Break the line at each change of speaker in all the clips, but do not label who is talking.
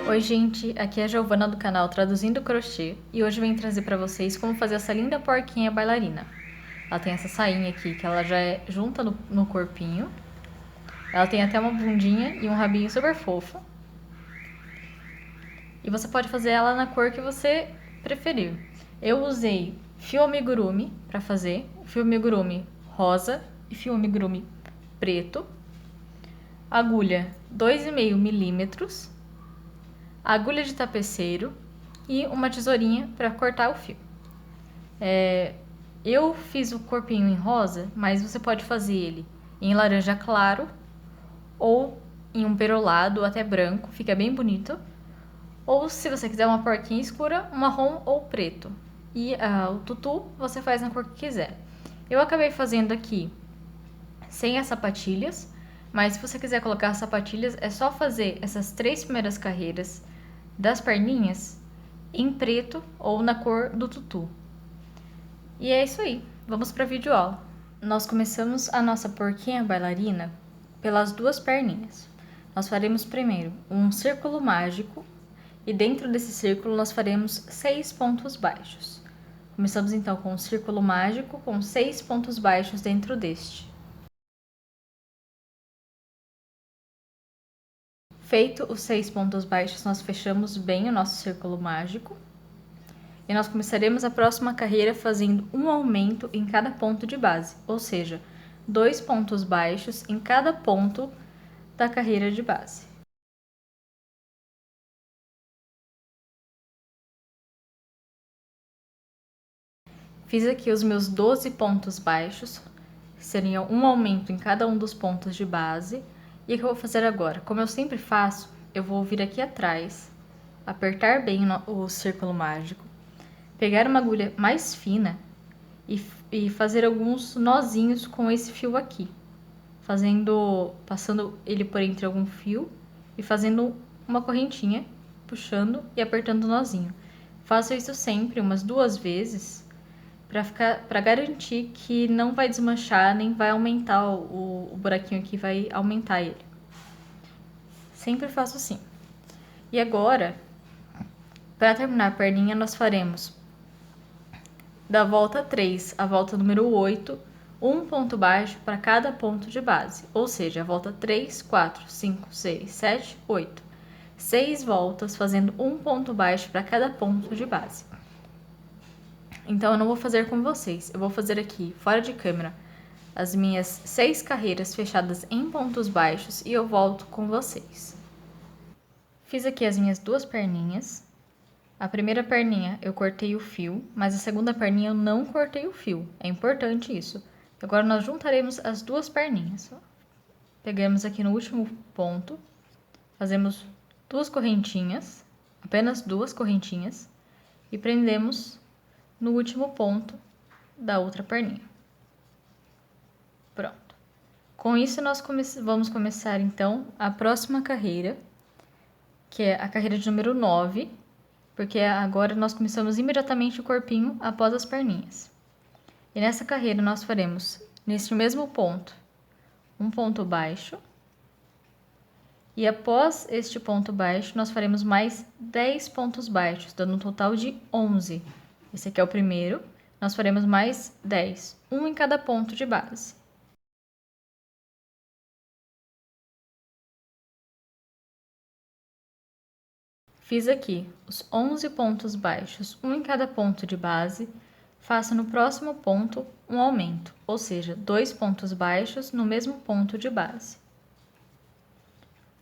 Oi gente, aqui é a Giovana do canal Traduzindo Crochê e hoje eu venho trazer para vocês como fazer essa linda porquinha bailarina. Ela tem essa sainha aqui que ela já é junta no corpinho. Ela tem até uma bundinha e um rabinho super fofo. E você pode fazer ela na cor que você preferir. Eu usei fio amigurumi para fazer, fio amigurumi rosa e fio amigurumi preto. Agulha 2,5 milímetros. Agulha de tapeceiro e uma tesourinha para cortar o fio. Eu fiz o corpinho em rosa, mas você pode fazer ele em laranja claro ou em um perolado ou até branco, fica bem bonito. Ou se você quiser uma porquinha escura, marrom ou preto. E o tutu você faz na cor que quiser. Eu acabei fazendo aqui sem as sapatilhas, mas se você quiser colocar as sapatilhas, é só fazer essas 3 primeiras carreiras das perninhas em preto ou na cor do tutu. E é isso aí, vamos para a videoaula. Nós começamos a nossa porquinha bailarina pelas 2 perninhas. Nós faremos primeiro um círculo mágico e dentro desse círculo nós faremos 6 pontos baixos. Começamos então com um círculo mágico com 6 pontos baixos dentro deste. Feito os 6 pontos baixos, nós fechamos bem o nosso círculo mágico. E nós começaremos a próxima carreira fazendo um aumento em cada ponto de base, ou seja, 2 pontos baixos em cada ponto da carreira de base. Fiz aqui os meus 12 pontos baixos, seriam um aumento em cada um dos pontos de base. E o que eu vou fazer agora? Como eu sempre faço, eu vou vir aqui atrás, apertar bem o círculo mágico, pegar uma agulha mais fina e fazer alguns nozinhos com esse fio aqui, passando ele por entre algum fio e fazendo uma correntinha, puxando e apertando o nozinho. Faço isso sempre umas 2 vezes para garantir que não vai desmanchar nem vai aumentar o buraquinho aqui, vai aumentar ele. Sempre faço assim. E agora, para terminar a perninha, nós faremos da volta 3 à volta número 8, um ponto baixo para cada ponto de base, ou seja, a volta 3, 4, 5, 6, 7, 8. 6 voltas fazendo um ponto baixo para cada ponto de base. Então eu não vou fazer com vocês, eu vou fazer aqui, fora de câmera, as minhas 6 carreiras fechadas em pontos baixos e eu volto com vocês. Fiz aqui as minhas 2 perninhas. A primeira perninha eu cortei o fio, mas a segunda perninha eu não cortei o fio. É importante isso. Agora nós juntaremos as 2 perninhas. Pegamos aqui no último ponto, fazemos 2 correntinhas, apenas 2 correntinhas, e prendemos no último ponto da outra perninha. Pronto. Com isso nós vamos começar então a próxima carreira, que é a carreira de número 9, porque agora nós começamos imediatamente o corpinho após as perninhas. E nessa carreira nós faremos, neste mesmo ponto, um ponto baixo. E após este ponto baixo, nós faremos mais 10 pontos baixos, dando um total de 11. Esse aqui é o primeiro. Nós faremos mais 10, um em cada ponto de base. Fiz aqui os 11 pontos baixos, um em cada ponto de base. Faço no próximo ponto um aumento, ou seja, 2 pontos baixos no mesmo ponto de base.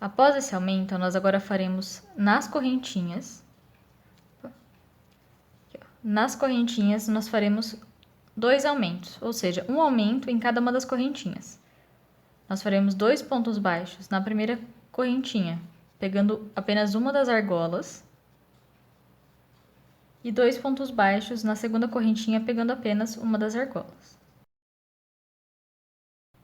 Após esse aumento, nós agora faremos nas correntinhas. Nas correntinhas, nós faremos 2 aumentos, ou seja, um aumento em cada uma das correntinhas. Nós faremos 2 pontos baixos na primeira correntinha, pegando apenas uma das argolas, e 2 pontos baixos na segunda correntinha, pegando apenas uma das argolas.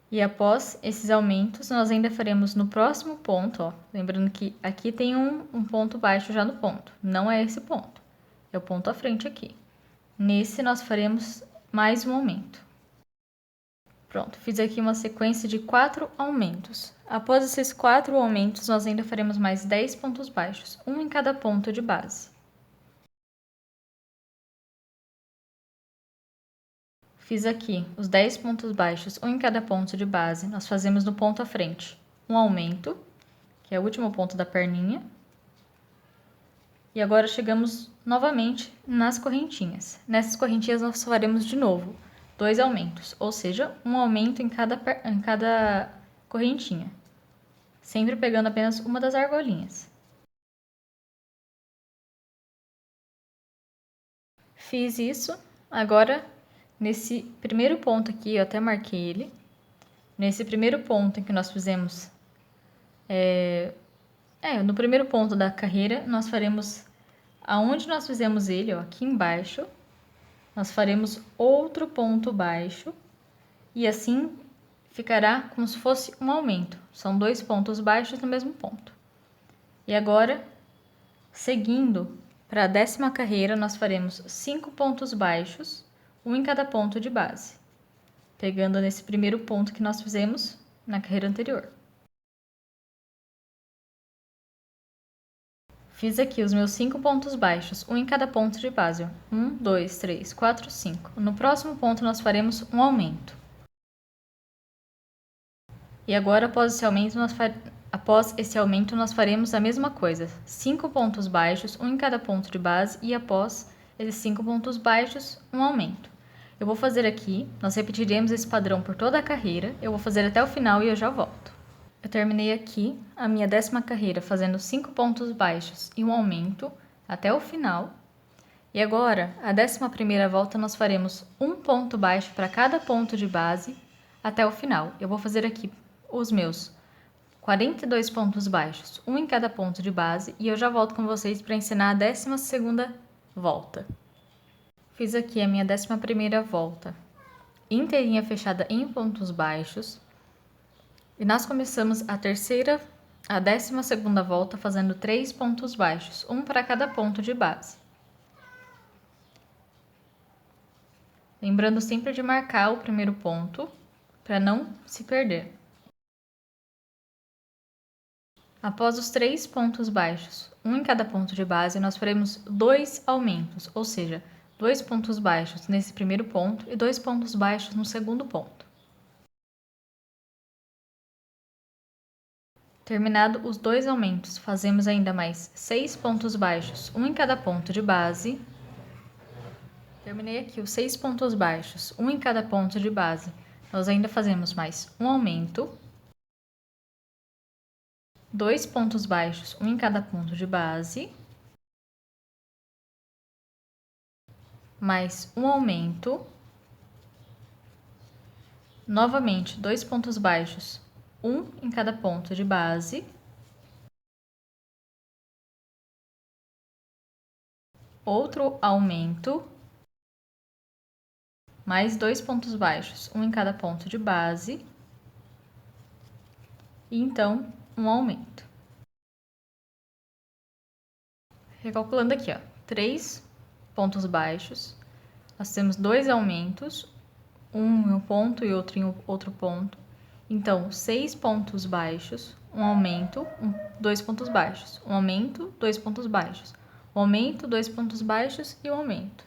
E após esses aumentos, nós ainda faremos no próximo ponto, ó, lembrando que aqui tem um ponto baixo já no ponto, não é esse ponto, é o ponto à frente aqui. Nesse nós faremos mais um aumento. Pronto, fiz aqui uma sequência de 4 aumentos. Após esses 4 aumentos, nós ainda faremos mais 10 pontos baixos, um em cada ponto de base. Fiz aqui os 10 pontos baixos, um em cada ponto de base. Nós fazemos no ponto à frente um aumento, que é o último ponto da perninha. E agora chegamos novamente nas correntinhas. Nessas correntinhas nós faremos de novo 2 aumentos, ou seja, um aumento em cada correntinha, sempre pegando apenas uma das argolinhas. Fiz isso, agora nesse primeiro ponto aqui, eu até marquei ele, nesse primeiro ponto em que nós fizemos, no primeiro ponto da carreira, nós faremos, aonde nós fizemos ele, ó, aqui embaixo, nós faremos outro ponto baixo e assim ficará como se fosse um aumento. São 2 pontos baixos no mesmo ponto. E agora, seguindo para a 10ª carreira, nós faremos 5 pontos baixos, um em cada ponto de base, pegando nesse primeiro ponto que nós fizemos na carreira anterior. Fiz aqui os meus 5 pontos baixos, um em cada ponto de base. 1, 2, 3, 4, 5. No próximo ponto, nós faremos um aumento. E agora, após esse aumento, nós faremos a mesma coisa. 5 pontos baixos, um em cada ponto de base. E após esses 5 pontos baixos, um aumento. Eu vou fazer aqui, nós repetiremos esse padrão por toda a carreira. Eu vou fazer até o final e eu já volto. Eu terminei aqui a minha 10ª carreira fazendo 5 pontos baixos e um aumento até o final. E agora, a 11ª volta, nós faremos um ponto baixo para cada ponto de base até o final. Eu vou fazer aqui os meus 42 pontos baixos, um em cada ponto de base, e eu já volto com vocês para ensinar a 12ª volta. Fiz aqui a minha 11ª volta inteirinha fechada em pontos baixos. E nós começamos a 12ª volta fazendo 3 pontos baixos, um para cada ponto de base. Lembrando sempre de marcar o primeiro ponto, para não se perder. Após os 3 pontos baixos, um em cada ponto de base, nós faremos 2 aumentos, ou seja, 2 pontos baixos nesse primeiro ponto e 2 pontos baixos no segundo ponto. Terminado os 2 aumentos, fazemos ainda mais 6 pontos baixos, um em cada ponto de base. Terminei aqui os 6 pontos baixos, um em cada ponto de base. Nós ainda fazemos mais um aumento. 2 pontos baixos, um em cada ponto de base. Mais um aumento. Novamente, 2 pontos baixos, um em cada ponto de base. Outro aumento. Mais 2 pontos baixos, um em cada ponto de base. E então, um aumento. Recalculando aqui, ó, 3 pontos baixos. Nós temos 2 aumentos, um em um ponto e outro em outro ponto. Então, 6 pontos baixos, um aumento, 2 pontos baixos, um aumento, 2 pontos baixos, um aumento, 2 pontos baixos e um aumento.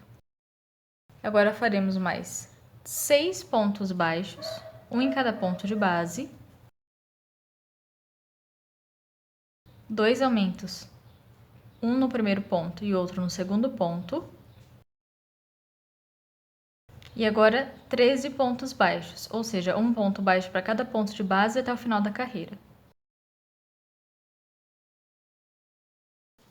Agora faremos mais 6 pontos baixos, um em cada ponto de base, 2 aumentos, um no primeiro ponto e outro no segundo ponto. E agora 13 pontos baixos, ou seja, um ponto baixo para cada ponto de base até o final da carreira.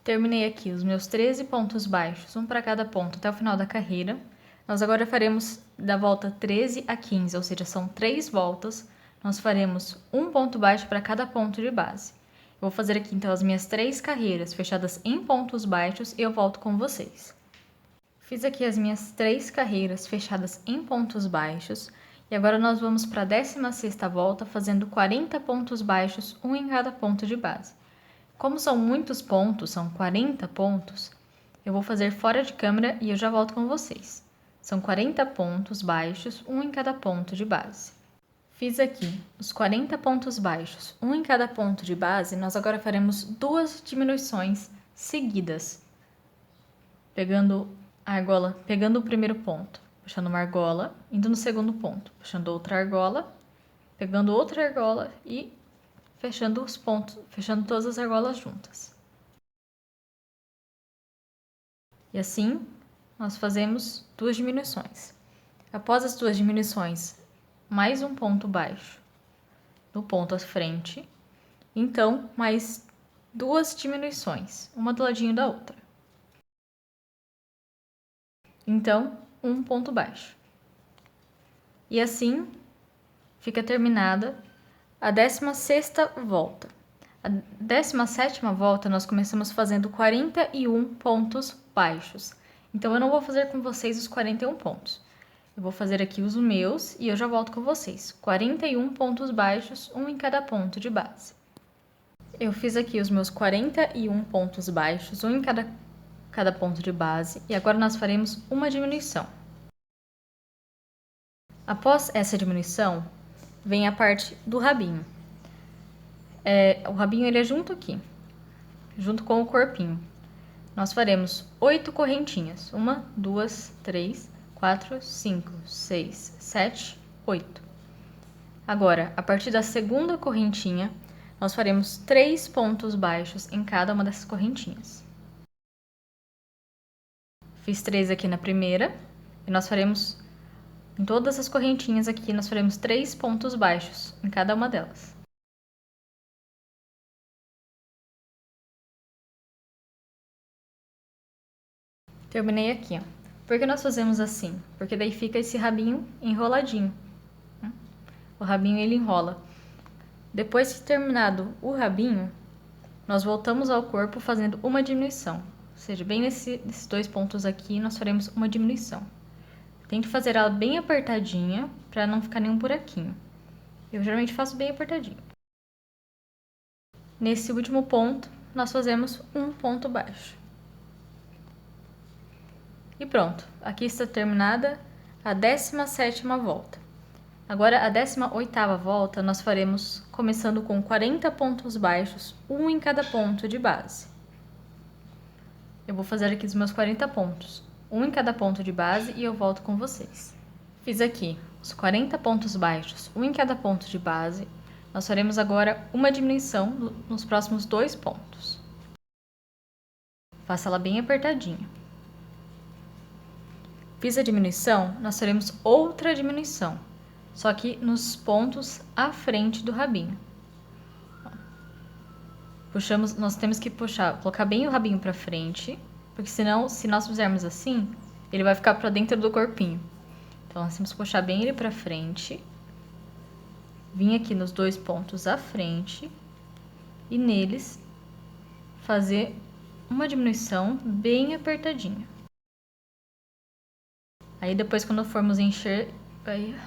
Terminei aqui os meus 13 pontos baixos, um para cada ponto até o final da carreira. Nós agora faremos da volta 13 a 15, ou seja, são 3 voltas. Nós faremos um ponto baixo para cada ponto de base. Eu vou fazer aqui então as minhas 3 carreiras fechadas em pontos baixos e eu volto com vocês. Fiz aqui as minhas 3 carreiras fechadas em pontos baixos e agora nós vamos para a 16ª volta fazendo 40 pontos baixos, um em cada ponto de base. Como são muitos pontos, são 40 pontos, eu vou fazer fora de câmera e eu já volto com vocês. São 40 pontos baixos, um em cada ponto de base. Fiz aqui os 40 pontos baixos, um em cada ponto de base. Nós agora faremos 2 diminuições seguidas. Pegando a argola, pegando o primeiro ponto, puxando uma argola, indo no segundo ponto, puxando outra argola, pegando outra argola e fechando os pontos, fechando todas as argolas juntas. E assim, nós fazemos 2 diminuições. Após as 2 diminuições, mais um ponto baixo no ponto à frente, então mais 2 diminuições, uma do ladinho da outra. Então, um ponto baixo. E assim fica terminada a 16ª volta. A 17ª volta nós começamos fazendo 41 pontos baixos. Então eu não vou fazer com vocês os 41 pontos. Eu vou fazer aqui os meus e eu já volto com vocês. 41 pontos baixos, um em cada ponto de base. Eu fiz aqui os meus 41 pontos baixos, um em cada ponto de base, e agora nós faremos uma diminuição. Após essa diminuição, vem a parte do rabinho. O rabinho ele é junto aqui, junto com o corpinho. Nós faremos 8 correntinhas. 1, 2, 3, 4, 5, 6, 7, 8. Agora, a partir da segunda correntinha, nós faremos 3 pontos baixos em cada uma dessas correntinhas. Fiz 3 aqui na primeira, e nós faremos, em todas as correntinhas aqui, nós faremos 3 pontos baixos em cada uma delas. Terminei aqui, ó. Por que nós fazemos assim? Porque daí fica esse rabinho enroladinho. O rabinho ele enrola. Depois de terminado o rabinho, nós voltamos ao corpo fazendo uma diminuição. Ou seja, bem nesses 2 pontos aqui, nós faremos uma diminuição. Tem que fazer ela bem apertadinha, para não ficar nenhum buraquinho. Eu geralmente faço bem apertadinho. Nesse último ponto, nós fazemos um ponto baixo. E pronto, aqui está terminada a 17ª volta. Agora, a 18ª volta, nós faremos começando com 40 pontos baixos, um em cada ponto de base. Eu vou fazer aqui os meus 40 pontos, um em cada ponto de base, e eu volto com vocês. Fiz aqui os 40 pontos baixos, um em cada ponto de base. Nós faremos agora uma diminuição nos próximos 2 pontos. Faça ela bem apertadinha. Fiz a diminuição, nós faremos outra diminuição, só que nos pontos à frente do rabinho. Puxamos, nós temos que puxar, colocar bem o rabinho para frente, porque senão, se nós fizermos assim, ele vai ficar para dentro do corpinho. Então, nós temos que puxar bem ele para frente, vir aqui nos 2 pontos à frente e neles fazer uma diminuição bem apertadinha. Aí depois, quando formos encher,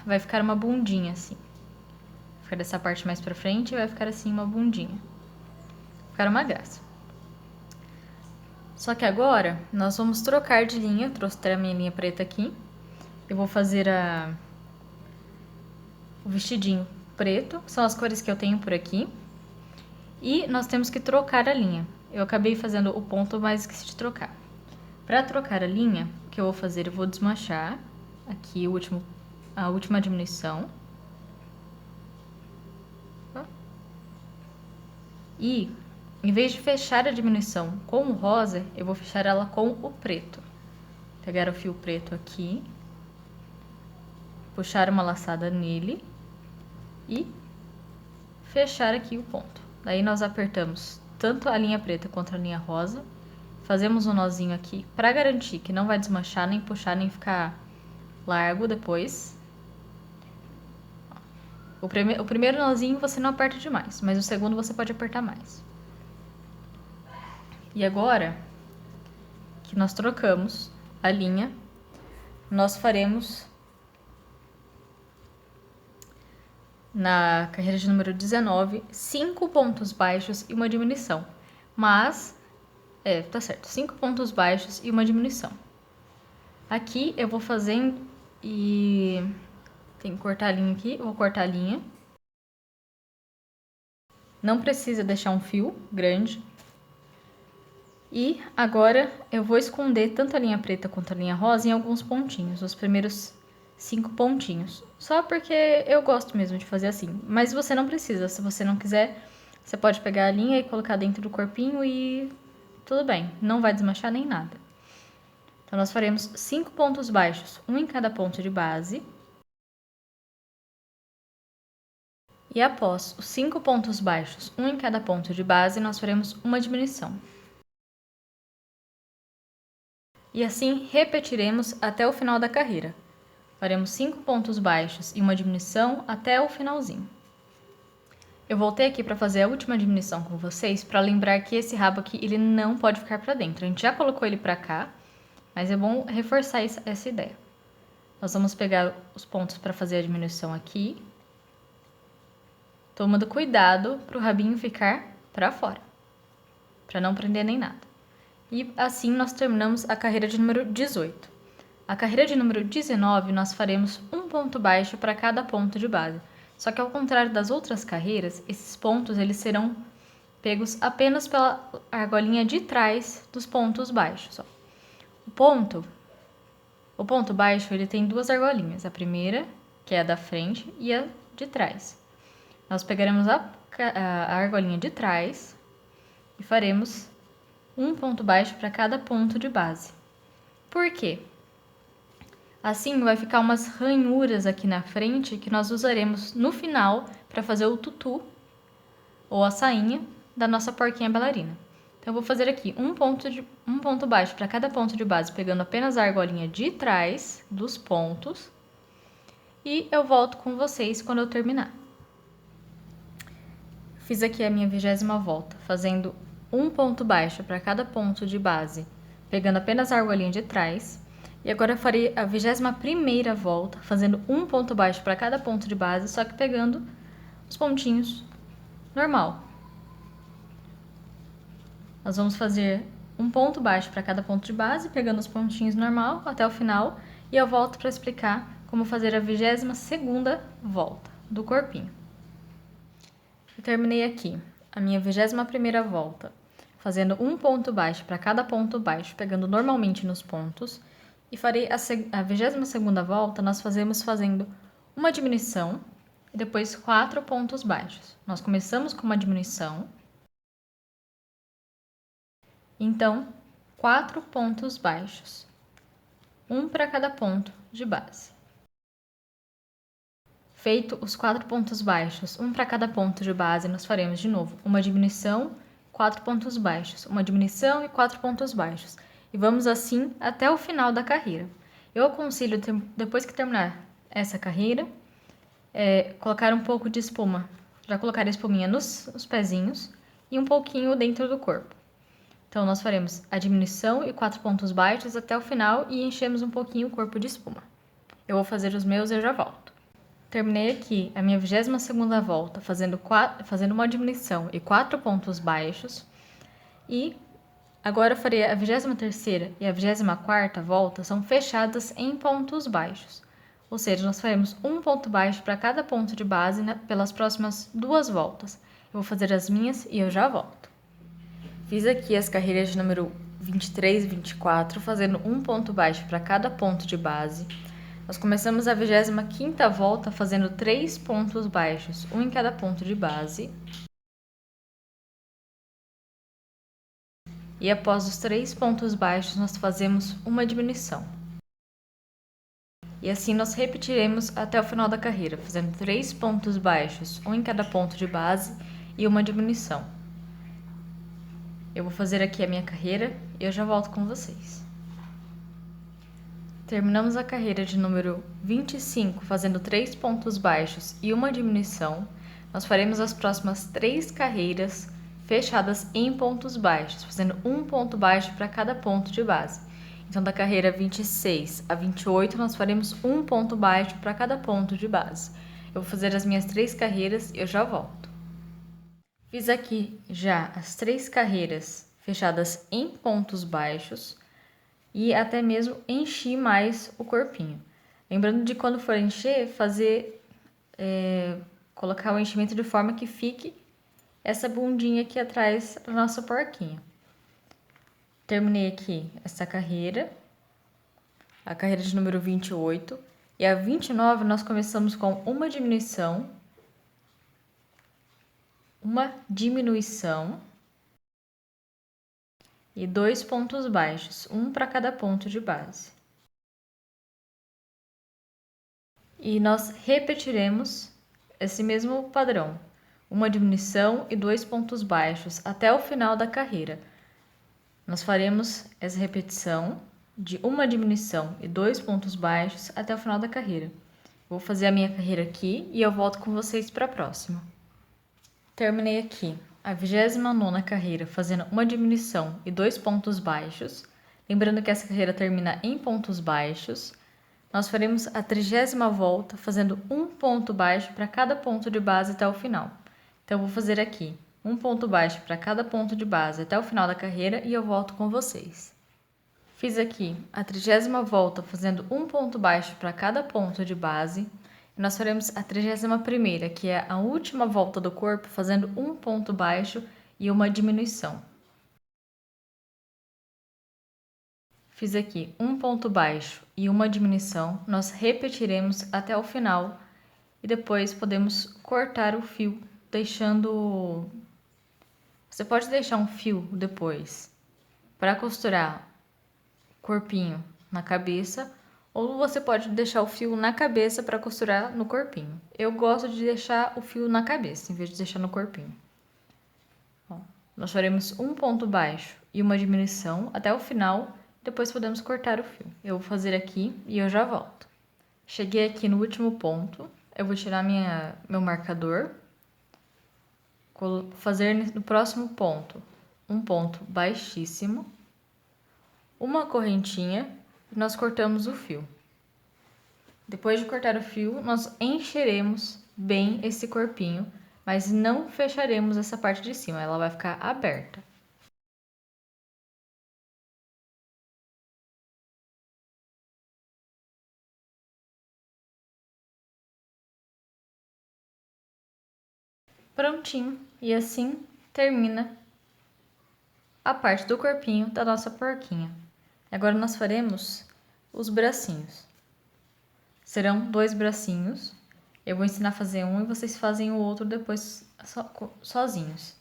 vai ficar uma bundinha assim. Vai ficar dessa parte mais pra frente e vai ficar assim uma bundinha. Vai ficar uma graça. Só que agora, nós vamos trocar de linha. Eu trouxe a minha linha preta aqui. Eu vou fazer o vestidinho preto, que são as cores que eu tenho por aqui. E nós temos que trocar a linha. Eu acabei fazendo o ponto, mas esqueci de trocar. Para trocar a linha, o que eu vou fazer? Eu vou desmanchar aqui a última diminuição. E, em vez de fechar a diminuição com o rosa, eu vou fechar ela com o preto. Pegar o fio preto aqui, puxar uma laçada nele e fechar aqui o ponto. Daí nós apertamos tanto a linha preta quanto a linha rosa. Fazemos um nozinho aqui para garantir que não vai desmanchar, nem puxar, nem ficar largo depois. O primeiro nozinho você não aperta demais, mas o segundo você pode apertar mais. E agora que nós trocamos a linha, nós faremos na carreira de número 19, 5 pontos baixos e uma diminuição. Mas tá certo, 5 pontos baixos e uma diminuição. Aqui eu vou fazendo e Tem que cortar a linha aqui, eu vou cortar a linha. Não precisa deixar um fio grande. E agora eu vou esconder tanto a linha preta quanto a linha rosa em alguns pontinhos, os primeiros 5 pontinhos. Só porque eu gosto mesmo de fazer assim. Mas você não precisa, se você não quiser, você pode pegar a linha e colocar dentro do corpinho e tudo bem, não vai desmanchar nem nada. Então, nós faremos 5 pontos baixos, um em cada ponto de base. E após os 5 pontos baixos, um em cada ponto de base, nós faremos uma diminuição. E assim repetiremos até o final da carreira. Faremos 5 pontos baixos e uma diminuição até o finalzinho. Eu voltei aqui para fazer a última diminuição com vocês, para lembrar que esse rabo aqui ele não pode ficar para dentro. A gente já colocou ele para cá, mas é bom reforçar essa ideia. Nós vamos pegar os pontos para fazer a diminuição aqui, tomando cuidado para o rabinho ficar para fora, para não prender nem nada. E assim nós terminamos a carreira de número 18. A carreira de número 19 nós faremos um ponto baixo para cada ponto de base. Só que ao contrário das outras carreiras, esses pontos eles serão pegos apenas pela argolinha de trás dos pontos baixos. Ó. O ponto baixo ele tem duas argolinhas, a primeira, que é a da frente, e a de trás. Nós pegaremos a argolinha de trás e faremos um ponto baixo para cada ponto de base. Por quê? Assim vai ficar umas ranhuras aqui na frente que nós usaremos no final para fazer o tutu ou a sainha da nossa porquinha bailarina. Então eu vou fazer aqui um ponto baixo para cada ponto de base, pegando apenas a argolinha de trás dos pontos. E eu volto com vocês quando eu terminar. Fiz aqui a minha 20ª volta, fazendo um ponto baixo para cada ponto de base, pegando apenas a argolinha de trás. E agora eu farei a 21ª volta, fazendo um ponto baixo para cada ponto de base, só que pegando os pontinhos normal. Nós vamos fazer um ponto baixo para cada ponto de base, pegando os pontinhos normal até o final, e eu volto para explicar como fazer a 22ª volta do corpinho. Eu terminei aqui a minha 21ª volta, fazendo um ponto baixo para cada ponto baixo, pegando normalmente nos pontos, e farei a 22ª volta, nós fazendo uma diminuição e depois 4 pontos baixos. Nós começamos com uma diminuição, então 4 pontos baixos, um para cada ponto de base. Feito os 4 pontos baixos, um para cada ponto de base, nós faremos de novo uma diminuição, 4 pontos baixos, uma diminuição e 4 pontos baixos. E vamos assim até o final da carreira. Eu aconselho, depois que terminar essa carreira, colocar um pouco de espuma. Já colocar a espuminha nos pezinhos e um pouquinho dentro do corpo. Então, nós faremos a diminuição e 4 pontos baixos até o final e enchemos um pouquinho o corpo de espuma. Eu vou fazer os meus e eu já volto. Terminei aqui a minha 22ª volta, fazendo uma diminuição e 4 pontos baixos. E agora eu farei a 23ª e a 24ª volta, são fechadas em pontos baixos. Ou seja, nós faremos um ponto baixo para cada ponto de base, né, pelas próximas 2 voltas. Eu vou fazer as minhas e eu já volto. Fiz aqui as carreiras de número 23 e 24, fazendo um ponto baixo para cada ponto de base. Nós começamos a 25ª volta fazendo 3 pontos baixos, um em cada ponto de base. E após os 3 pontos baixos, nós fazemos uma diminuição. E assim nós repetiremos até o final da carreira, fazendo 3 pontos baixos, um em cada ponto de base e uma diminuição. Eu vou fazer aqui a minha carreira e eu já volto com vocês. Terminamos a carreira de número 25, fazendo 3 pontos baixos e uma diminuição. Nós faremos as próximas 3 carreiras fechadas em pontos baixos, fazendo um ponto baixo para cada ponto de base. Então, da carreira 26 a 28, nós faremos um ponto baixo para cada ponto de base. Eu vou fazer as minhas 3 carreiras e eu já volto. Fiz aqui já as 3 carreiras fechadas em pontos baixos e até mesmo enchi mais o corpinho. Lembrando de quando for encher, colocar o enchimento de forma que fique essa bundinha aqui atrás do nosso porquinho. Terminei aqui essa carreira, a carreira de número 28. E a 29 nós começamos com uma diminuição e 2 pontos baixos, um para cada ponto de base. E nós repetiremos esse mesmo padrão, uma diminuição e 2 pontos baixos até o final da carreira. Nós faremos essa repetição de uma diminuição e 2 pontos baixos até o final da carreira. Vou fazer a minha carreira aqui e eu volto com vocês para a próxima. Terminei aqui a 29ª carreira fazendo uma diminuição e 2 pontos baixos. Lembrando que essa carreira termina em pontos baixos. Nós faremos a 30ª volta fazendo um ponto baixo para cada ponto de base até o final. Então, eu vou fazer aqui um ponto baixo para cada ponto de base até o final da carreira e eu volto com vocês. Fiz aqui a 30ª volta fazendo um ponto baixo para cada ponto de base. E nós faremos a 31ª, que é a última volta do corpo, fazendo um ponto baixo e uma diminuição. Fiz aqui um ponto baixo e uma diminuição. Nós repetiremos até o final e depois podemos cortar o fio, deixando... Você pode deixar um fio depois para costurar o corpinho na cabeça, ou você pode deixar o fio na cabeça para costurar no corpinho. Eu gosto de deixar o fio na cabeça, em vez de deixar no corpinho. Ó, nós faremos um ponto baixo e uma diminuição até o final, depois podemos cortar o fio. Eu vou fazer aqui e eu já volto. Cheguei aqui no último ponto, eu vou tirar meu marcador, fazer no próximo ponto um ponto baixíssimo, uma correntinha, e nós cortamos o fio. Depois de cortar o fio, nós encheremos bem esse corpinho, mas não fecharemos essa parte de cima, ela vai ficar aberta. Prontinho, e assim termina a parte do corpinho da nossa porquinha. Agora nós faremos os bracinhos. Serão 2 bracinhos. Eu vou ensinar a fazer um e vocês fazem o outro depois sozinhos.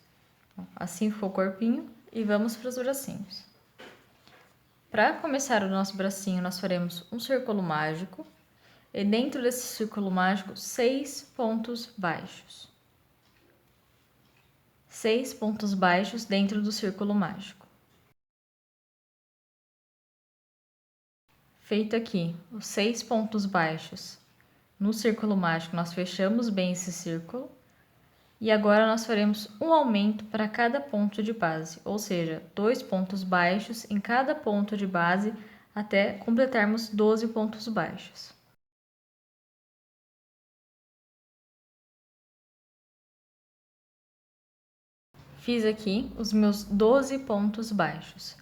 Assim ficou o corpinho e vamos para os bracinhos. Para começar o nosso bracinho, nós faremos um círculo mágico e dentro desse círculo mágico, 6 pontos baixos. 6 pontos baixos dentro do círculo mágico. Feito aqui os 6 pontos baixos no círculo mágico, nós fechamos bem esse círculo. E agora nós faremos um aumento para cada ponto de base, ou seja, 2 pontos baixos em cada ponto de base até completarmos 12 pontos baixos. Fiz aqui os meus 12 pontos baixos.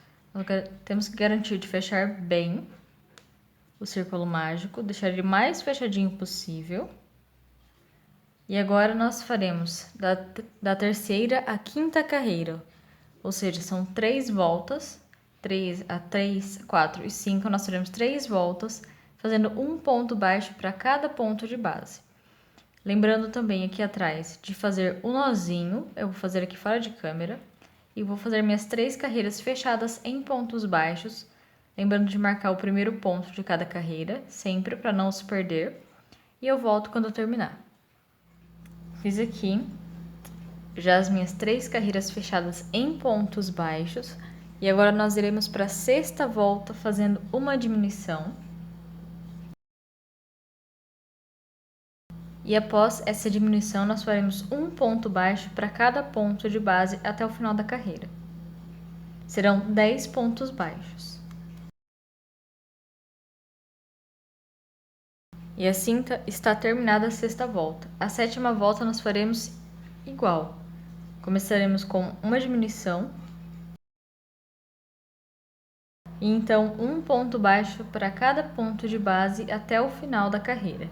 Temos que garantir de fechar bem o círculo mágico, deixar ele mais fechadinho possível. E agora nós faremos da terceira à quinta carreira, ou seja, são 3 voltas, 3 a 3, 4 e 5, nós faremos 3 voltas, fazendo um ponto baixo para cada ponto de base. Lembrando também aqui atrás de fazer o nozinho, eu vou fazer aqui fora de câmera, e vou fazer minhas 3 carreiras fechadas em pontos baixos, lembrando de marcar o primeiro ponto de cada carreira, sempre para não se perder, e eu volto quando eu terminar. Fiz aqui já as minhas 3 carreiras fechadas em pontos baixos, e agora nós iremos para a 6ª volta fazendo uma diminuição. E após essa diminuição, nós faremos um ponto baixo para cada ponto de base até o final da carreira. Serão 10 pontos baixos. E assim está terminada a 6ª volta. A 7ª volta nós faremos igual. Começaremos com uma diminuição E então, um ponto baixo para cada ponto de base até o final da carreira.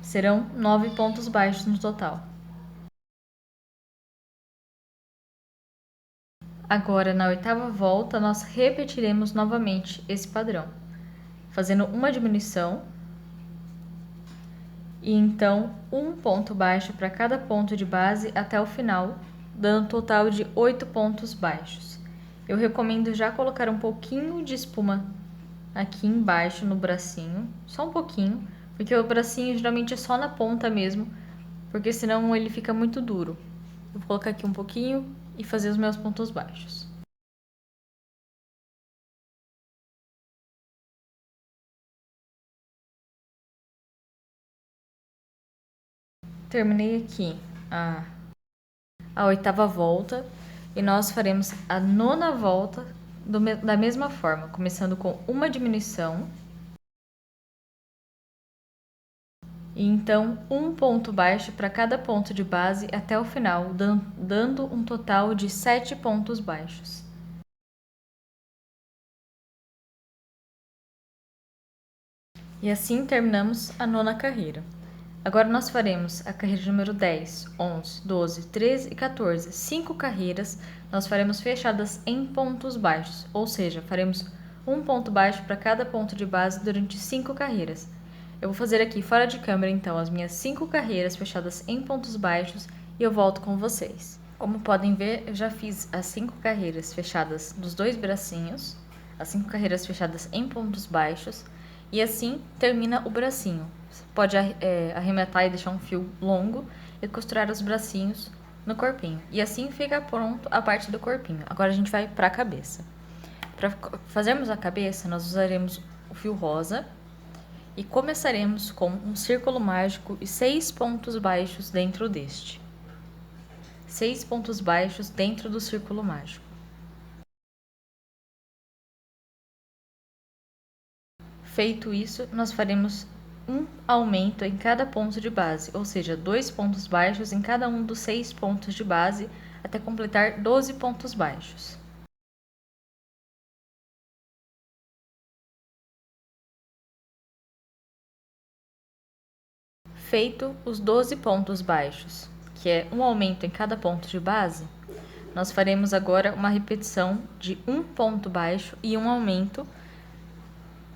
Serão 9 pontos baixos no total. Agora, na oitava volta, nós repetiremos novamente esse padrão, fazendo uma diminuição e então um ponto baixo para cada ponto de base até o final, dando um total de 8 pontos baixos. Eu recomendo já colocar um pouquinho de espuma aqui embaixo no bracinho, só um pouquinho, porque o bracinho geralmente é só na ponta mesmo, porque senão ele fica muito duro. Eu vou colocar aqui um pouquinho e fazer os meus pontos baixos. Terminei aqui a oitava volta e nós faremos a nona volta da mesma forma, começando com uma diminuição e então um ponto baixo para cada ponto de base até o final, dando um total de 7 pontos baixos. E assim terminamos a nona carreira. Agora nós faremos a carreira número 10, 11, 12, 13 e 14. 5 carreiras nós faremos fechadas em pontos baixos, ou seja, faremos um ponto baixo para cada ponto de base durante 5 carreiras. Eu vou fazer aqui fora de câmera então as minhas 5 carreiras fechadas em pontos baixos e eu volto com vocês. Como podem ver, eu já fiz as 5 carreiras fechadas dos dois bracinhos, as 5 carreiras fechadas em pontos baixos. E assim termina o bracinho. Você pode arrematar e deixar um fio longo e costurar os bracinhos no corpinho. E assim fica pronto a parte do corpinho. Agora a gente vai para a cabeça. Para fazermos a cabeça, nós usaremos o fio rosa e começaremos com um círculo mágico e 6 pontos baixos dentro deste. 6 pontos baixos dentro do círculo mágico. Feito isso, nós faremos um aumento em cada ponto de base, ou seja, 2 pontos baixos em cada um dos 6 pontos de base, até completar 12 pontos baixos. Feito os 12 pontos baixos, que é um aumento em cada ponto de base, nós faremos agora uma repetição de um ponto baixo e um aumento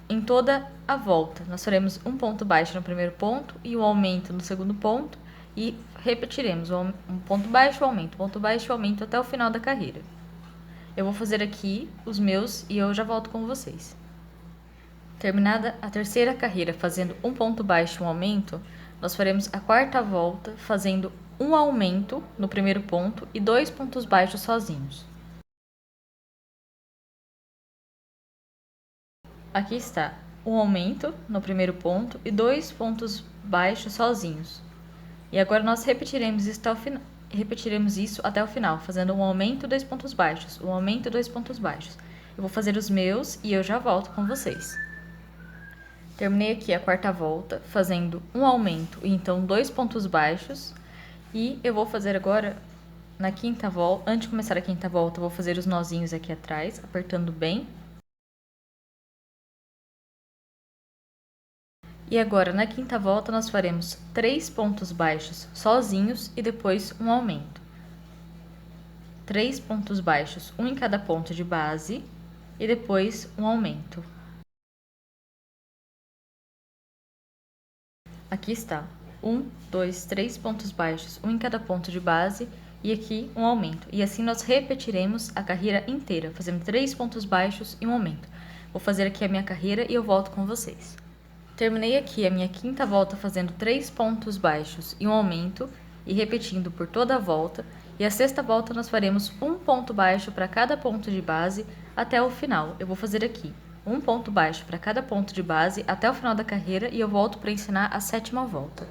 em toda a volta. Nós faremos um ponto baixo no primeiro ponto e um aumento no segundo ponto e repetiremos um ponto baixo, aumento até o final da carreira. Eu vou fazer aqui os meus e eu já volto com vocês. Terminada a terceira carreira fazendo um ponto baixo e um aumento, nós faremos a quarta volta fazendo um aumento no primeiro ponto e 2 pontos baixos sozinhos. Aqui está um aumento no primeiro ponto e 2 pontos baixos sozinhos. E agora nós repetiremos isso até o final, fazendo um aumento e 2 pontos baixos, um aumento e 2 pontos baixos. Eu vou fazer os meus e eu já volto com vocês. Terminei aqui a quarta volta, fazendo um aumento e então 2 pontos baixos. E eu vou fazer agora na quinta volta, antes de começar a quinta volta, eu vou fazer os nozinhos aqui atrás, apertando bem. E agora, na quinta volta, nós faremos 3 pontos baixos sozinhos e depois um aumento. 3 pontos baixos, um em cada ponto de base e depois um aumento. Aqui está, 1, 2, 3 pontos baixos, um em cada ponto de base e aqui um aumento. E assim nós repetiremos a carreira inteira, fazendo 3 pontos baixos e um aumento. Vou fazer aqui a minha carreira e eu volto com vocês. Terminei aqui a minha quinta volta fazendo 3 pontos baixos e um aumento e repetindo por toda a volta. E a sexta volta nós faremos um ponto baixo para cada ponto de base até o final. Eu vou fazer aqui um ponto baixo para cada ponto de base até o final da carreira e eu volto para ensinar a sétima volta.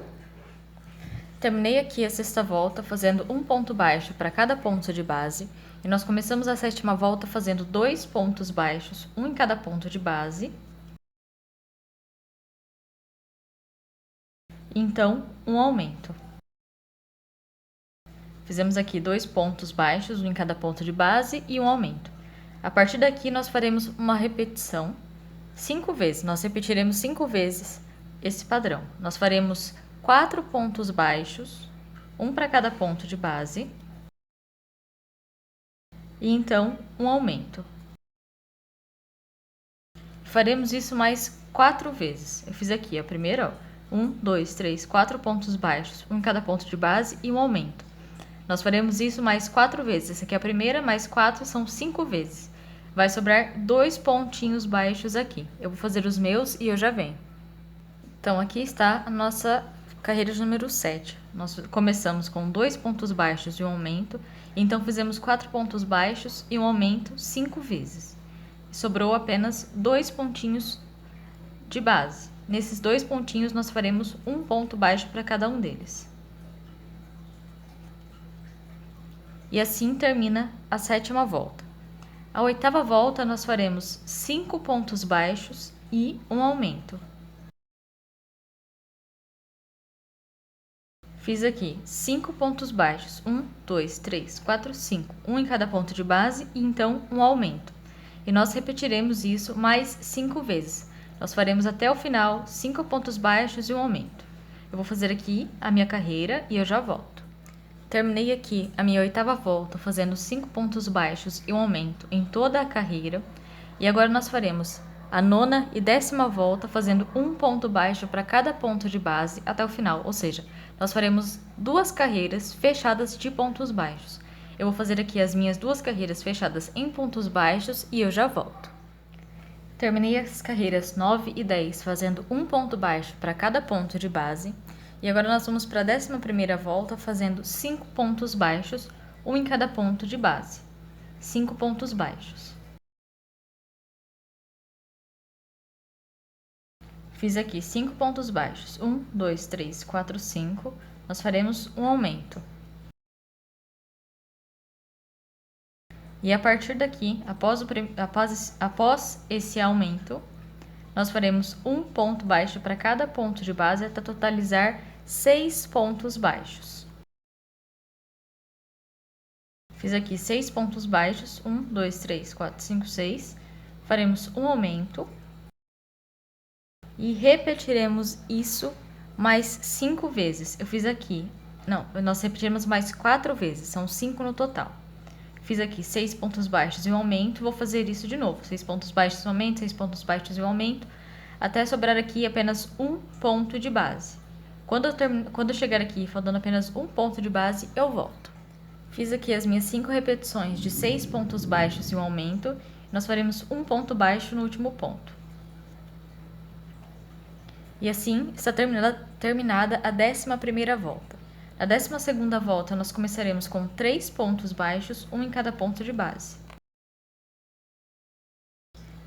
Terminei aqui a sexta volta fazendo um ponto baixo para cada ponto de base e nós começamos a sétima volta fazendo 2 pontos baixos, um em cada ponto de base. Então, um aumento. Fizemos aqui 2 pontos baixos, um em cada ponto de base e um aumento. A partir daqui, nós faremos uma repetição 5 vezes. Nós repetiremos 5 vezes esse padrão. Nós faremos 4 pontos baixos, um para cada ponto de base, e então um aumento. Faremos isso mais 4 vezes. Eu fiz aqui a primeira, ó, 1, 2, 3, 4 pontos baixos, um em cada ponto de base e um aumento. Nós faremos isso mais 4 vezes. Essa aqui é a primeira, mais 4 são 5 vezes. Vai sobrar 2 pontinhos baixos aqui. Eu vou fazer os meus e eu já venho. Então, aqui está a nossa carreira de número 7. Nós começamos com 2 pontos baixos e um aumento. Então, fizemos 4 pontos baixos e um aumento 5 vezes. Sobrou apenas 2 pontinhos de base. Nesses 2 pontinhos, nós faremos um ponto baixo para cada um deles. E assim termina a 7ª volta. A 8ª volta, nós faremos 5 pontos baixos e um aumento. Fiz aqui 5 pontos baixos, 1, 2, 3, 4, 5, um em cada ponto de base e então um aumento. E nós repetiremos isso mais 5 vezes. Nós faremos até o final 5 pontos baixos e um aumento. Eu vou fazer aqui a minha carreira e eu já volto. Terminei aqui a minha 8ª volta fazendo 5 pontos baixos e um aumento em toda a carreira. E agora nós faremos a 9ª e 10ª volta fazendo um ponto baixo para cada ponto de base até o final, ou seja, nós faremos 2 carreiras fechadas de pontos baixos. Eu vou fazer aqui as minhas 2 carreiras fechadas em pontos baixos e eu já volto. Terminei as carreiras 9 e 10 fazendo um ponto baixo para cada ponto de base. E agora nós vamos para a 11ª volta fazendo 5 pontos baixos, um em cada ponto de base. 5 pontos baixos. Fiz aqui 5 pontos baixos. 1, 2, 3, 4, 5. Nós faremos um aumento. E a partir daqui, após esse aumento, nós faremos um ponto baixo para cada ponto de base até totalizar 6 pontos baixos. Fiz aqui 6 pontos baixos, 1, 2, 3, 4, 5, 6. Faremos um aumento. E repetiremos isso mais 5 vezes. Eu fiz aqui, nós repetiremos mais 4 vezes, são 5 no total. Fiz aqui 6 pontos baixos e um aumento, vou fazer isso de novo. 6 pontos baixos e um aumento, 6 pontos baixos e um aumento, até sobrar aqui apenas um ponto de base. Quando eu chegar aqui faltando apenas um ponto de base, eu volto. Fiz aqui as minhas 5 repetições de 6 pontos baixos e um aumento. Nós faremos um ponto baixo no último ponto. E assim está terminada a 11ª volta. Na 12ª volta, nós começaremos com 3 pontos baixos, um em cada ponto de base.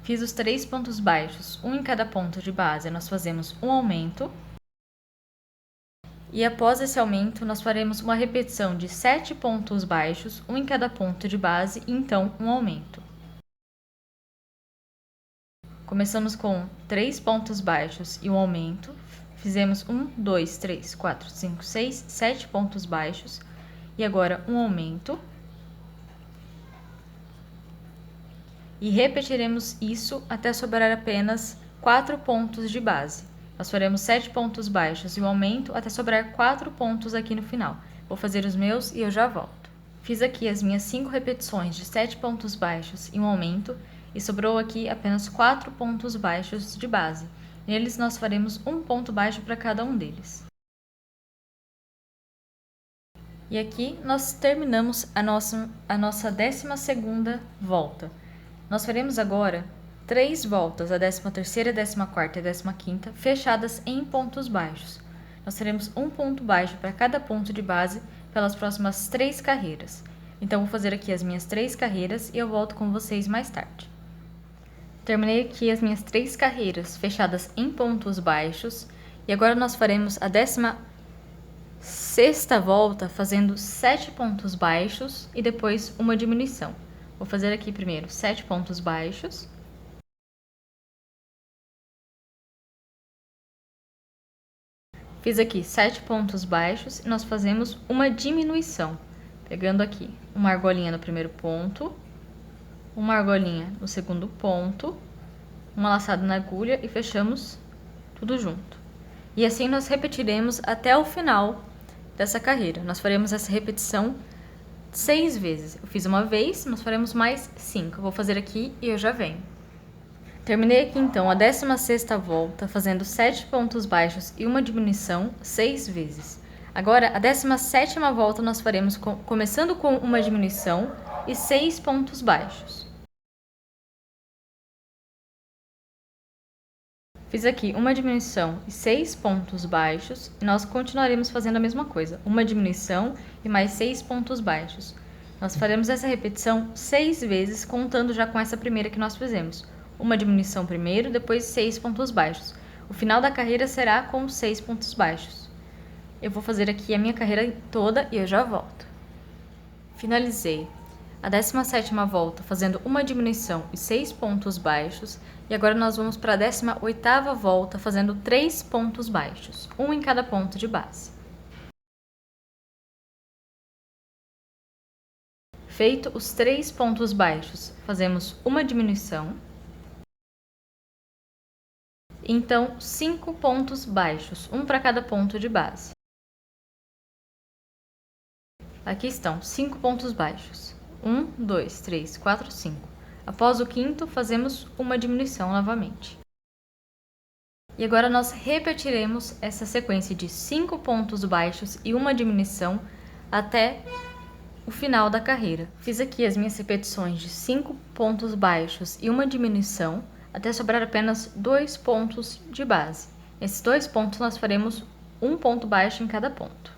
Fiz os 3 pontos baixos, um em cada ponto de base, nós fazemos um aumento. E após esse aumento, nós faremos uma repetição de 7 pontos baixos, um em cada ponto de base, e então um aumento. Começamos com 3 pontos baixos e um aumento. Fizemos 1, 2, 3, 4, 5, 6, 7 pontos baixos. E agora um aumento. E repetiremos isso até sobrar apenas 4 pontos de base. Nós faremos 7 pontos baixos e um aumento até sobrar 4 pontos aqui no final. Vou fazer os meus e eu já volto. Fiz aqui as minhas 5 repetições de 7 pontos baixos e um aumento. E sobrou aqui apenas 4 pontos baixos de base. Neles nós faremos um ponto baixo para cada um deles. E aqui nós terminamos a nossa 12ª volta. Nós faremos agora 3 voltas, a 13ª, a 14ª e a 15ª, fechadas em pontos baixos. Nós teremos um ponto baixo para cada ponto de base pelas próximas 3 carreiras. Então, vou fazer aqui as minhas 3 carreiras e eu volto com vocês mais tarde. Terminei aqui as minhas 3 carreiras fechadas em pontos baixos e agora nós faremos a 16ª volta fazendo 7 pontos baixos e depois uma diminuição. Vou fazer aqui primeiro 7 pontos baixos. Fiz aqui 7 pontos baixos e nós fazemos uma diminuição. Pegando aqui uma argolinha no primeiro ponto, uma argolinha no segundo ponto, uma laçada na agulha e fechamos tudo junto. E assim nós repetiremos até o final dessa carreira. Nós faremos essa repetição 6 vezes. Eu fiz uma vez, nós faremos mais 5. Eu vou fazer aqui e eu já venho. Terminei aqui então a 16ª volta, fazendo 7 pontos baixos e uma diminuição 6 vezes. Agora, a 17ª volta nós faremos começando com uma diminuição e 6 pontos baixos. Fiz aqui uma diminuição e 6 pontos baixos, e nós continuaremos fazendo a mesma coisa, uma diminuição e mais 6 pontos baixos. Nós faremos essa repetição 6 vezes, contando já com essa primeira que nós fizemos. Uma diminuição primeiro, depois 6 pontos baixos. O final da carreira será com 6 pontos baixos. Eu vou fazer aqui a minha carreira toda e eu já volto. Finalizei a 17ª volta fazendo uma diminuição e 6 pontos baixos, e agora nós vamos para a 18ª volta fazendo 3 pontos baixos, um em cada ponto de base. Feito os 3 pontos baixos, fazemos uma diminuição, então 5 pontos baixos, um para cada ponto de base. Aqui estão 5 pontos baixos. 1, 2, 3, 4, 5. Após o quinto, fazemos uma diminuição novamente. E agora nós repetiremos essa sequência de 5 pontos baixos e uma diminuição até o final da carreira. Fiz aqui as minhas repetições de 5 pontos baixos e uma diminuição até sobrar apenas 2 pontos de base. Nesses 2 pontos nós faremos um ponto baixo em cada ponto.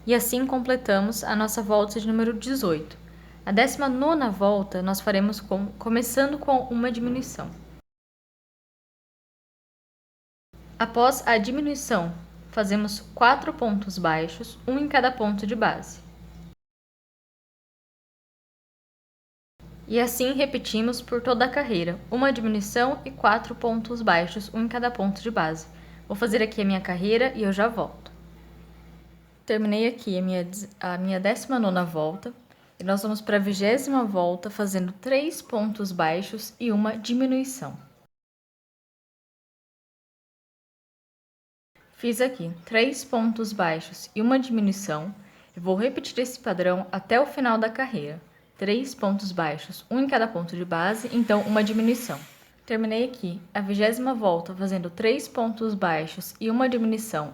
E assim completamos a nossa volta de número 18. A 19ª volta nós faremos começando com uma diminuição. Após a diminuição, fazemos 4 pontos baixos, um em cada ponto de base. E assim repetimos por toda a carreira, uma diminuição e 4 pontos baixos, um em cada ponto de base. Vou fazer aqui a minha carreira e eu já volto. Terminei aqui a minha 19ª volta e nós vamos para a 20ª volta fazendo 3 pontos baixos e uma diminuição. Fiz aqui 3 pontos baixos e uma diminuição. Eu vou repetir esse padrão até o final da carreira. 3 pontos baixos, um em cada ponto de base, então uma diminuição. Terminei aqui a 20ª volta fazendo 3 pontos baixos e uma diminuição,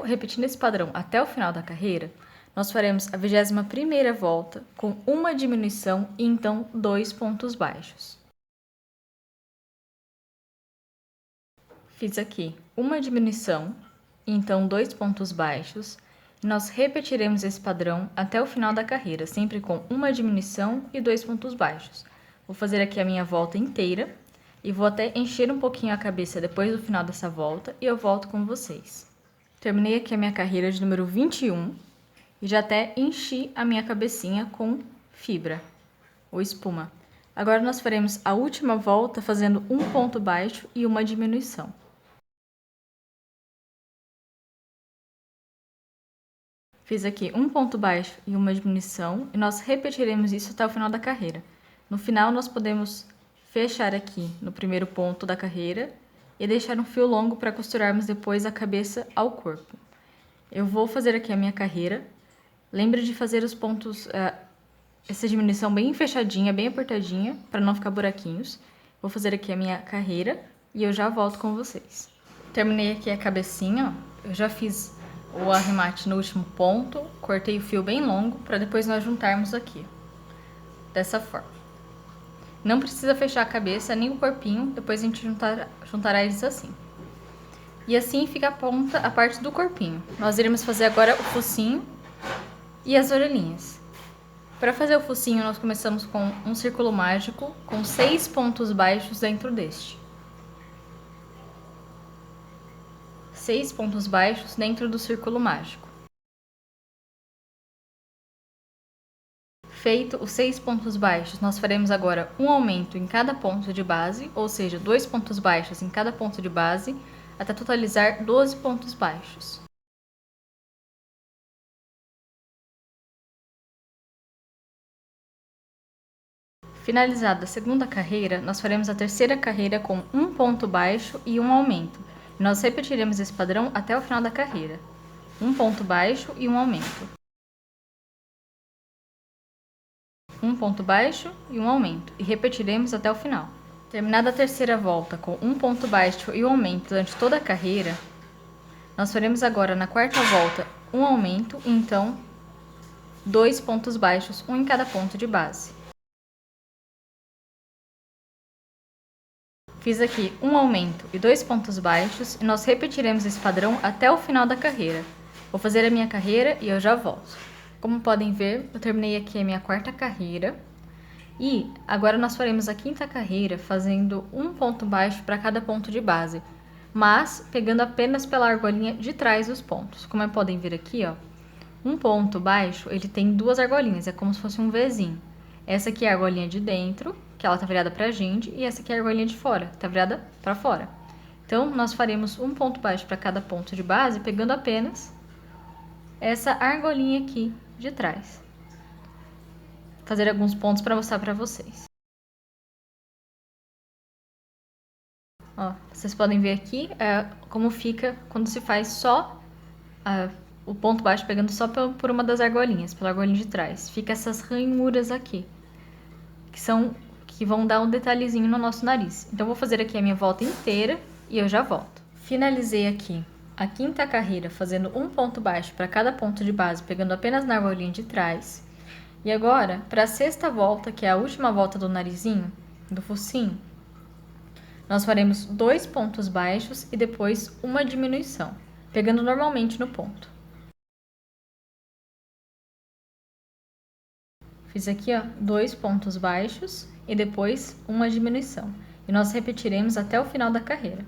repetindo esse padrão até o final da carreira. Nós faremos a 21ª volta com uma diminuição e então 2 pontos baixos. Fiz aqui uma diminuição e então 2 pontos baixos. E nós repetiremos esse padrão até o final da carreira, sempre com uma diminuição e 2 pontos baixos. Vou fazer aqui a minha volta inteira. E vou até encher um pouquinho a cabeça depois do final dessa volta e eu volto com vocês. Terminei aqui a minha carreira de número 21 e já até enchi a minha cabecinha com fibra ou espuma. Agora nós faremos a última volta fazendo um ponto baixo e uma diminuição. Fiz aqui um ponto baixo e uma diminuição e nós repetiremos isso até o final da carreira. No final nós podemos fechar aqui no primeiro ponto da carreira e deixar um fio longo para costurarmos depois a cabeça ao corpo. Eu vou fazer aqui a minha carreira. Lembre de fazer os pontos, essa diminuição bem fechadinha, bem apertadinha, para não ficar buraquinhos. Vou fazer aqui a minha carreira e eu já volto com vocês. Terminei aqui a cabecinha, ó. Eu já fiz o arremate no último ponto, cortei o fio bem longo para depois nós juntarmos aqui, dessa forma. Não precisa fechar a cabeça nem o corpinho, depois a gente juntará eles assim. E assim fica a parte do corpinho. Nós iremos fazer agora o focinho e as orelhinhas. Para fazer o focinho, nós começamos com um círculo mágico com 6 pontos baixos dentro deste. 6 pontos baixos dentro do círculo mágico. Feito os 6 pontos baixos, nós faremos agora um aumento em cada ponto de base, ou seja, 2 pontos baixos em cada ponto de base, até totalizar 12 pontos baixos. Finalizada a segunda carreira, nós faremos a terceira carreira com um ponto baixo e um aumento. Nós repetiremos esse padrão até o final da carreira. Um ponto baixo e um aumento. Um ponto baixo e um aumento. E repetiremos até o final. Terminada a terceira volta com um ponto baixo e um aumento durante toda a carreira, nós faremos agora na quarta volta um aumento e então 2 pontos baixos, um em cada ponto de base. Fiz aqui um aumento e 2 pontos baixos e nós repetiremos esse padrão até o final da carreira. Vou fazer a minha carreira e eu já volto. Como podem ver, eu terminei aqui a minha quarta carreira e agora nós faremos a quinta carreira fazendo um ponto baixo para cada ponto de base, mas pegando apenas pela argolinha de trás dos pontos. Como podem ver aqui, ó, um ponto baixo ele tem duas argolinhas, é como se fosse um Vzinho. Essa aqui é a argolinha de dentro, que ela tá virada pra gente, e essa aqui é a argolinha de fora, tá virada pra fora. Então, nós faremos um ponto baixo para cada ponto de base, pegando apenas essa argolinha aqui de trás. Vou fazer alguns pontos para mostrar para vocês. Ó, vocês podem ver aqui como fica quando se faz só o ponto baixo pegando só por uma das argolinhas, pela argolinha de trás. Fica essas ranhuras aqui, que vão dar um detalhezinho no nosso nariz. Então, vou fazer aqui a minha volta inteira e eu já volto. Finalizei aqui a quinta carreira fazendo um ponto baixo para cada ponto de base, pegando apenas na argolinha de trás. E agora, para a sexta volta, que é a última volta do narizinho, do focinho, nós faremos 2 pontos baixos e depois uma diminuição, pegando normalmente no ponto. Fiz aqui, ó, 2 pontos baixos e depois uma diminuição. E nós repetiremos até o final da carreira.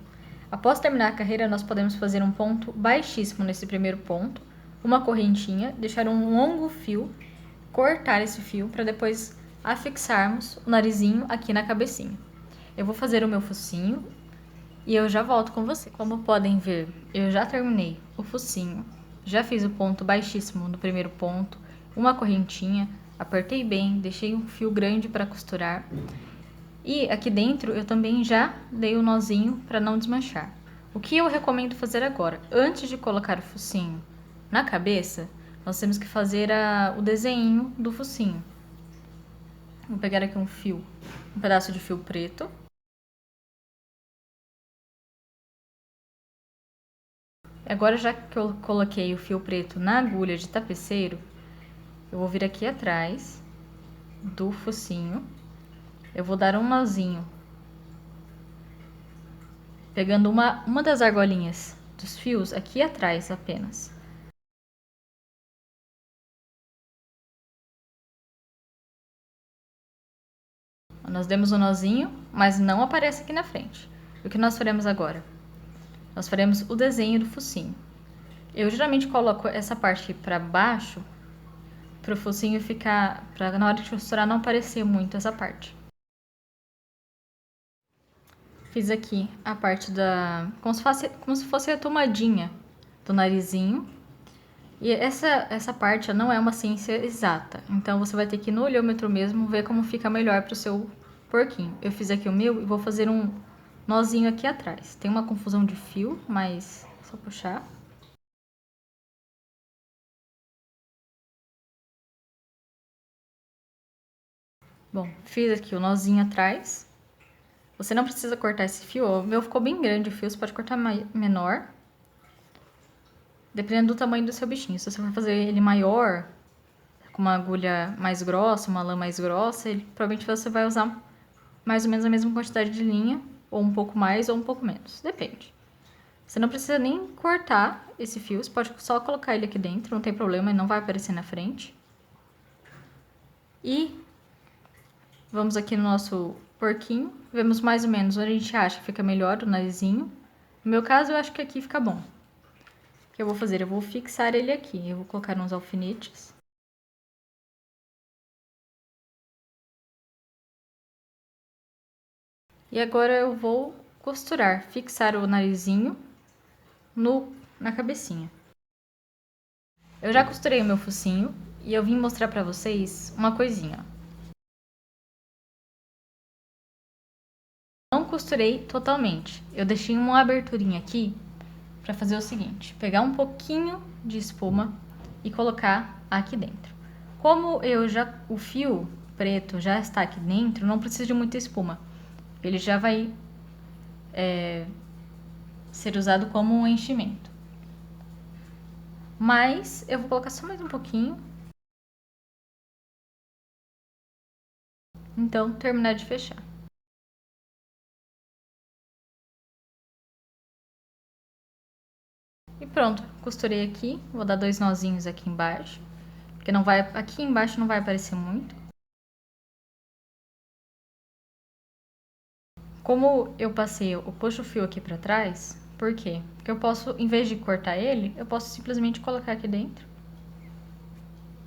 Após terminar a carreira, nós podemos fazer um ponto baixíssimo nesse primeiro ponto, uma correntinha, deixar um longo fio, cortar esse fio para depois afixarmos o narizinho aqui na cabecinha. Eu vou fazer o meu focinho e eu já volto com você. Como podem ver, eu já terminei o focinho, já fiz o ponto baixíssimo no primeiro ponto, uma correntinha, apertei bem, deixei um fio grande para costurar. E aqui dentro eu também já dei o nozinho para não desmanchar. O que eu recomendo fazer agora? Antes de colocar o focinho na cabeça, nós temos que fazer o desenho do focinho. Vou pegar aqui um pedaço de fio preto. Agora, já que eu coloquei o fio preto na agulha de tapeceiro, eu vou vir aqui atrás do focinho. Eu vou dar um nozinho, pegando uma das argolinhas dos fios aqui atrás apenas. Nós demos um nozinho, mas não aparece aqui na frente. O que nós faremos agora? Nós faremos o desenho do focinho. Eu geralmente coloco essa parte aqui para baixo, para o focinho ficar, para na hora de costurar não aparecer muito essa parte. Fiz aqui a parte como se fosse a tomadinha do narizinho. E essa parte não é uma ciência exata. Então, você vai ter que ir no olhômetro mesmo ver como fica melhor para o seu porquinho. Eu fiz aqui o meu e vou fazer um nozinho aqui atrás. Tem uma confusão de fio, mas é só puxar. Bom, fiz aqui o nozinho atrás. Você não precisa cortar esse fio. O meu ficou bem grande o fio, você pode cortar menor. Dependendo do tamanho do seu bichinho. Se você for fazer ele maior, com uma agulha mais grossa, uma lã mais grossa, provavelmente você vai usar mais ou menos a mesma quantidade de linha, ou um pouco mais ou um pouco menos, depende. Você não precisa nem cortar esse fio, você pode só colocar ele aqui dentro, não tem problema, ele não vai aparecer na frente. E vamos aqui no nosso porquinho, vemos mais ou menos onde a gente acha que fica melhor o narizinho. No meu caso, eu acho que aqui fica bom. O que eu vou fazer? Eu vou fixar ele aqui, eu vou colocar uns alfinetes. E agora eu vou costurar, fixar o narizinho na cabecinha. Eu já costurei o meu focinho e eu vim mostrar pra vocês uma coisinha. costurei totalmente. Eu deixei uma aberturinha aqui para fazer o seguinte: pegar um pouquinho de espuma e colocar aqui dentro. Como o fio preto já está aqui dentro, não precisa de muita espuma. Ele já vai ser usado como um enchimento. Mas eu vou colocar só mais um pouquinho. Então, terminar de fechar. E pronto, costurei aqui. Vou dar 2 nozinhos aqui embaixo, porque aqui embaixo não vai aparecer muito. Como eu passei o puxa-fio aqui pra trás, por quê? Porque eu posso, em vez de cortar ele, eu posso simplesmente colocar aqui dentro.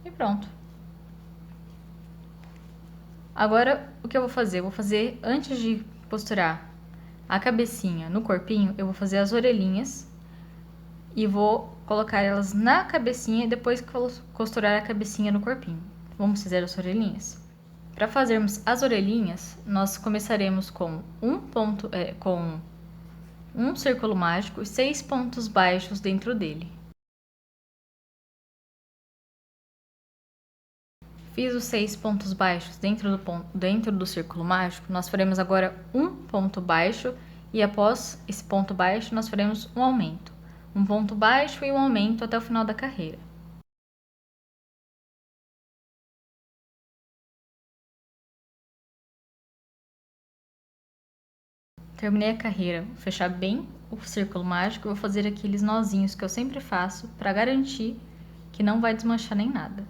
E pronto. Agora, o que eu vou fazer? Eu vou fazer, antes de costurar a cabecinha no corpinho, eu vou fazer as orelhinhas e vou colocar elas na cabecinha e depois costurar a cabecinha no corpinho. Vamos fazer as orelhinhas? Para fazermos as orelhinhas, nós começaremos com um círculo mágico e 6 pontos baixos dentro dele. Fiz os 6 pontos baixos dentro do círculo mágico, nós faremos agora um ponto baixo e após esse ponto baixo nós faremos um aumento. Um ponto baixo e um aumento até o final da carreira. Terminei a carreira, vou fechar bem o círculo mágico e vou fazer aqueles nozinhos que eu sempre faço para garantir que não vai desmanchar nem nada.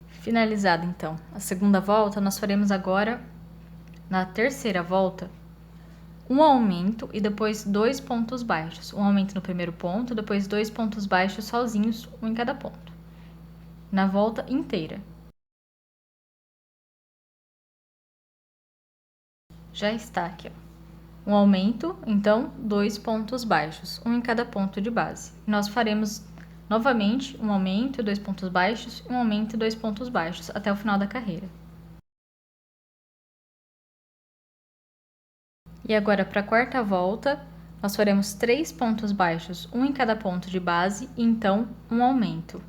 Finalizada então a segunda volta, nós faremos agora, na terceira volta, um aumento e depois 2 pontos baixos. Um aumento no primeiro ponto, depois 2 pontos baixos sozinhos, um em cada ponto. Na volta inteira. Já está aqui, ó. Um aumento, então 2 pontos baixos, um em cada ponto de base. Nós faremos novamente um aumento e 2 pontos baixos, um aumento e 2 pontos baixos até o final da carreira. E agora, para a quarta volta, nós faremos 3 pontos baixos, um em cada ponto de base, e então um aumento.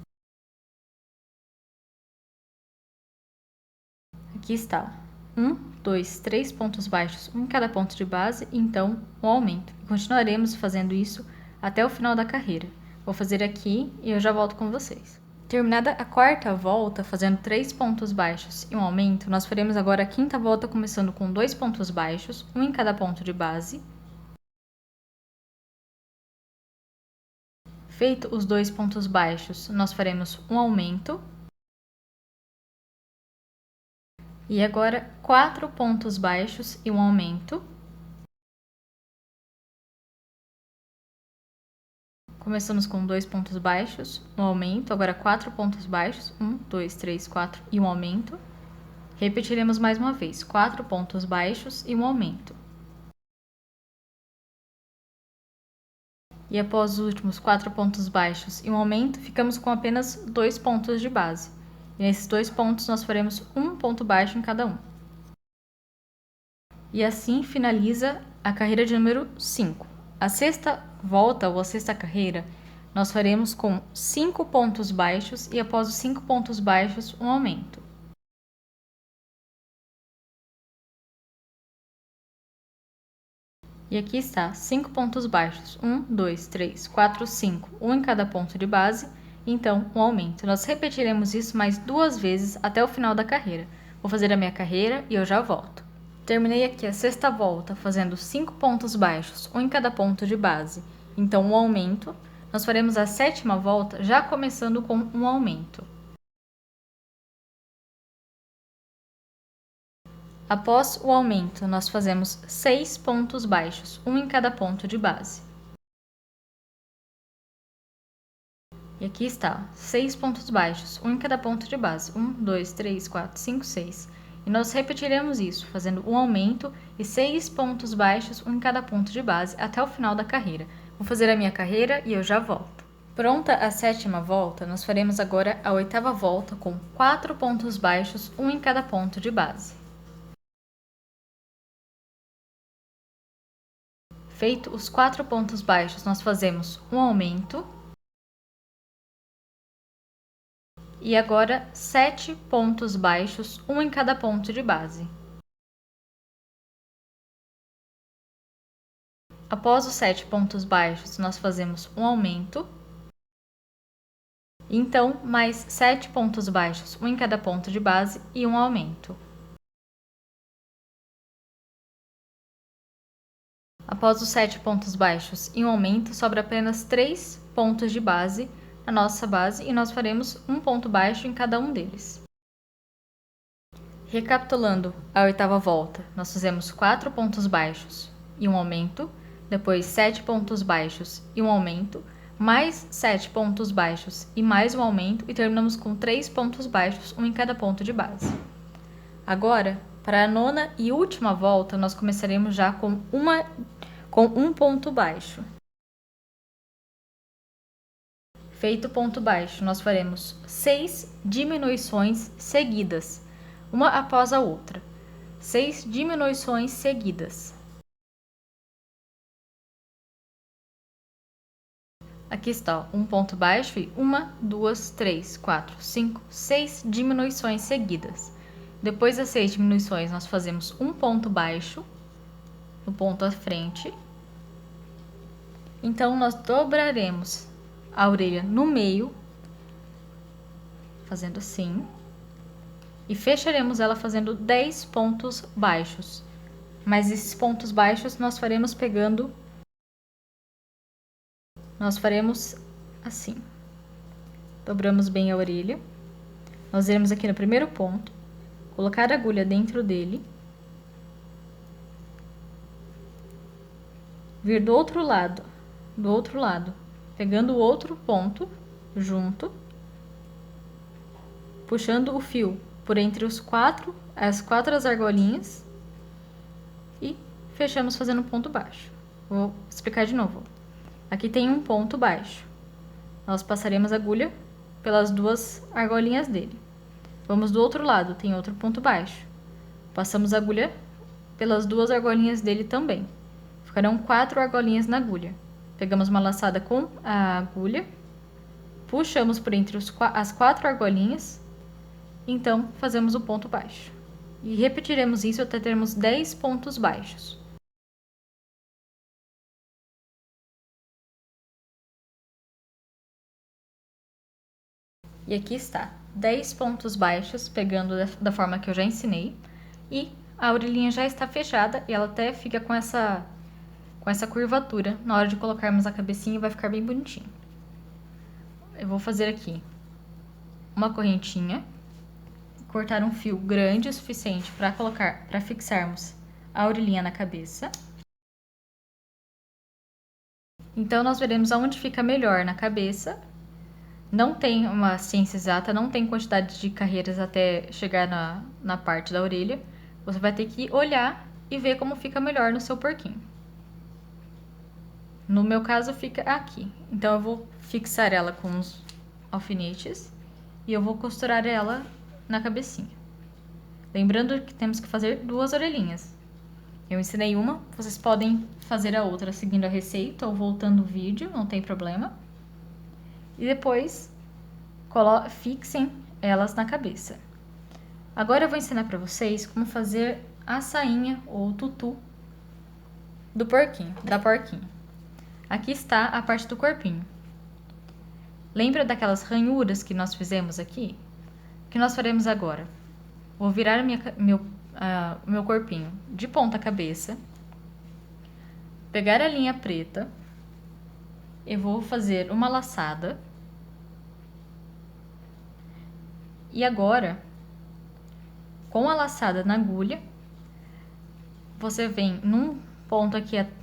Aqui está. 1, 2, 3 pontos baixos, um em cada ponto de base, e então um aumento. E continuaremos fazendo isso até o final da carreira. Vou fazer aqui e eu já volto com vocês. Terminada a quarta volta, fazendo 3 pontos baixos e um aumento, nós faremos agora a quinta volta começando com 2 pontos baixos, um em cada ponto de base. Feito os 2 pontos baixos, nós faremos um aumento. E agora 4 pontos baixos e um aumento. Começamos com 2 pontos baixos, um aumento, agora 4 pontos baixos, 1, 2, 3, 4 e um aumento. Repetiremos mais uma vez, 4 pontos baixos e um aumento. E após os últimos 4 pontos baixos e um aumento, ficamos com apenas 2 pontos de base. E nesses 2 pontos nós faremos um ponto baixo em cada um. E assim finaliza a carreira de número 5. A sexta volta ou a sexta carreira, nós faremos com 5 pontos baixos e após os 5 pontos baixos, um aumento. E aqui está, 5 pontos baixos, 1, 2, 3, 4, 5, um em cada ponto de base, então um aumento. Nós repetiremos isso mais 2 vezes até o final da carreira. Vou fazer a minha carreira e eu já volto. Terminei aqui a sexta volta fazendo 5 pontos baixos, um em cada ponto de base, então um aumento. Nós faremos a sétima volta já começando com um aumento. Após o aumento, nós fazemos 6 pontos baixos, um em cada ponto de base. E aqui está, 6 pontos baixos, um em cada ponto de base. 1, 2, 3, 4, 5, 6. E nós repetiremos isso, fazendo um aumento e 6 pontos baixos, um em cada ponto de base, até o final da carreira. Vou fazer a minha carreira e eu já volto. Pronta a sétima volta, nós faremos agora a oitava volta com 4 pontos baixos, um em cada ponto de base. Feito os 4 pontos baixos, nós fazemos um aumento. E agora 7 pontos baixos, um em cada ponto de base. Após os 7 pontos baixos, nós fazemos um aumento. Então, mais 7 pontos baixos, um em cada ponto de base e um aumento. Após os 7 pontos baixos e um aumento, sobra apenas 3 pontos de base na nossa base e nós faremos um ponto baixo em cada um deles. Recapitulando a oitava volta, nós fizemos 4 pontos baixos e um aumento, depois 7 pontos baixos e um aumento, mais 7 pontos baixos e mais um aumento e terminamos com 3 pontos baixos, um em cada ponto de base. Agora, para a nona e última volta, nós começaremos já com um ponto baixo. Feito o ponto baixo, nós faremos 6 diminuições seguidas, uma após a outra. 6 diminuições seguidas. Aqui está, ó, um ponto baixo e 1, 2, 3, 4, 5, 6 diminuições seguidas. Depois das 6 diminuições, nós fazemos um ponto baixo no ponto à frente. Então, nós dobraremos a orelha no meio, fazendo assim, e fecharemos ela fazendo 10 pontos baixos. Mas esses pontos baixos nós faremos assim. Dobramos bem a orelha. Nós iremos aqui no primeiro ponto, colocar a agulha dentro dele, vir do outro lado, pegando o outro ponto junto, puxando o fio por entre as quatro argolinhas e fechamos fazendo um ponto baixo. Vou explicar de novo. Aqui tem um ponto baixo. Nós passaremos a agulha pelas 2 argolinhas dele. Vamos do outro lado, tem outro ponto baixo. Passamos a agulha pelas 2 argolinhas dele também. Ficarão 4 argolinhas na agulha. Pegamos uma laçada com a agulha, puxamos por entre as 4 argolinhas, então fazemos o ponto baixo. E repetiremos isso até termos 10 pontos baixos. E aqui está, 10 pontos baixos, pegando da forma que eu já ensinei. E a orelhinha já está fechada e ela até fica com essa curvatura. Na hora de colocarmos a cabecinha vai ficar bem bonitinho. Eu vou fazer aqui uma correntinha, cortar um fio grande o suficiente para fixarmos a orelhinha na cabeça. Então, nós veremos aonde fica melhor na cabeça. Não tem uma ciência exata, não tem quantidade de carreiras até chegar na parte da orelha. Você vai ter que olhar e ver como fica melhor no seu porquinho. No meu caso, fica aqui. Então, eu vou fixar ela com os alfinetes e eu vou costurar ela na cabecinha. Lembrando que temos que fazer 2 orelhinhas. Eu ensinei uma, vocês podem fazer a outra seguindo a receita ou voltando o vídeo, não tem problema. E depois, fixem elas na cabeça. Agora eu vou ensinar para vocês como fazer a sainha ou tutu da porquinha. Aqui está a parte do corpinho. Lembra daquelas ranhuras que nós fizemos aqui? O que nós faremos agora? Vou virar meu corpinho de ponta cabeça, pegar a linha preta, eu vou fazer uma laçada. E agora, com a laçada na agulha, você vem num ponto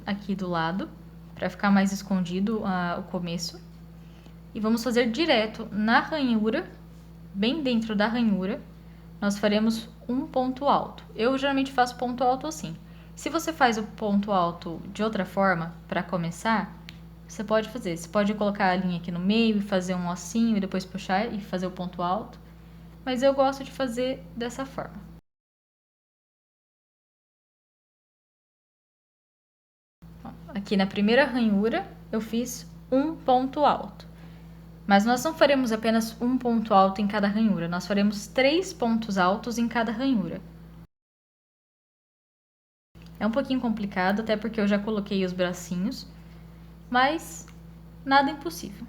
aqui do lado, para ficar mais escondido o começo. E vamos fazer direto na ranhura, bem dentro da ranhura, nós faremos um ponto alto. Eu geralmente faço ponto alto assim. Se você faz o ponto alto de outra forma, para começar, você pode fazer. Você pode colocar a linha aqui no meio e fazer um ossinho e depois puxar e fazer o ponto alto. Mas eu gosto de fazer dessa forma. aqui na primeira ranhura, eu fiz um ponto alto. Mas nós não faremos apenas um ponto alto em cada ranhura, nós faremos 3 pontos altos em cada ranhura. É um pouquinho complicado, até porque eu já coloquei os bracinhos, mas nada impossível.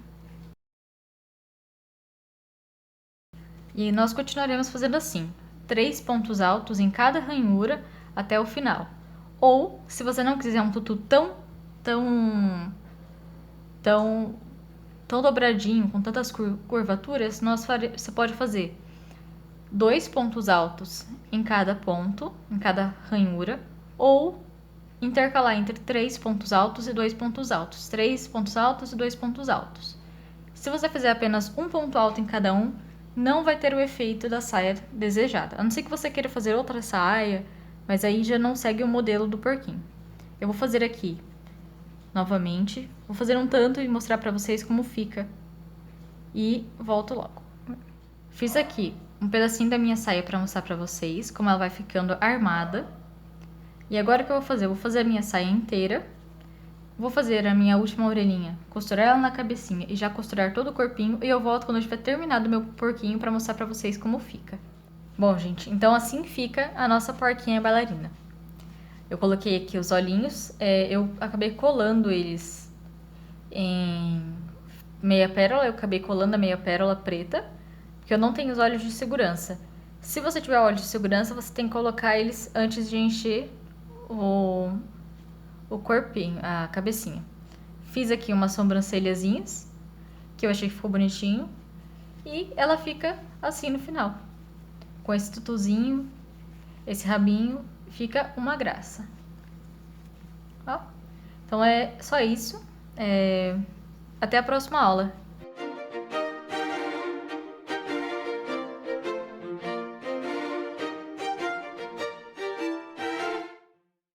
E nós continuaremos fazendo assim, 3 pontos altos em cada ranhura até o final. Ou, se você não quiser um tutu tão dobradinho, com tantas curvaturas, você pode fazer 2 pontos altos em cada ponto, em cada ranhura, ou intercalar entre 3 pontos altos e 2 pontos altos, 3 pontos altos e 2 pontos altos. Se você fizer apenas um ponto alto em cada um, não vai ter o efeito da saia desejada. A não ser que você queira fazer outra saia, mas aí já não segue o modelo do porquinho. Eu vou fazer aqui novamente, vou fazer um tanto e mostrar pra vocês como fica. E volto logo. Fiz aqui um pedacinho da minha saia pra mostrar pra vocês como ela vai ficando armada. E agora o que eu vou fazer? Eu vou fazer a minha saia inteira. Vou fazer a minha última orelhinha, costurar ela na cabecinha e já costurar todo o corpinho. E eu volto quando eu tiver terminado o meu porquinho pra mostrar pra vocês como fica. Bom, gente, então assim fica a nossa porquinha bailarina. Eu coloquei aqui os olhinhos, eu acabei colando eles em meia pérola, eu acabei colando a meia pérola preta, porque eu não tenho os olhos de segurança. Se você tiver olhos de segurança, você tem que colocar eles antes de encher o corpinho, a cabecinha. Fiz aqui umas sobrancelhazinhas, que eu achei que ficou bonitinho, e ela fica assim no final. Com esse tutuzinho, esse rabinho, fica uma graça. Ó. Então é só isso. Até a próxima aula.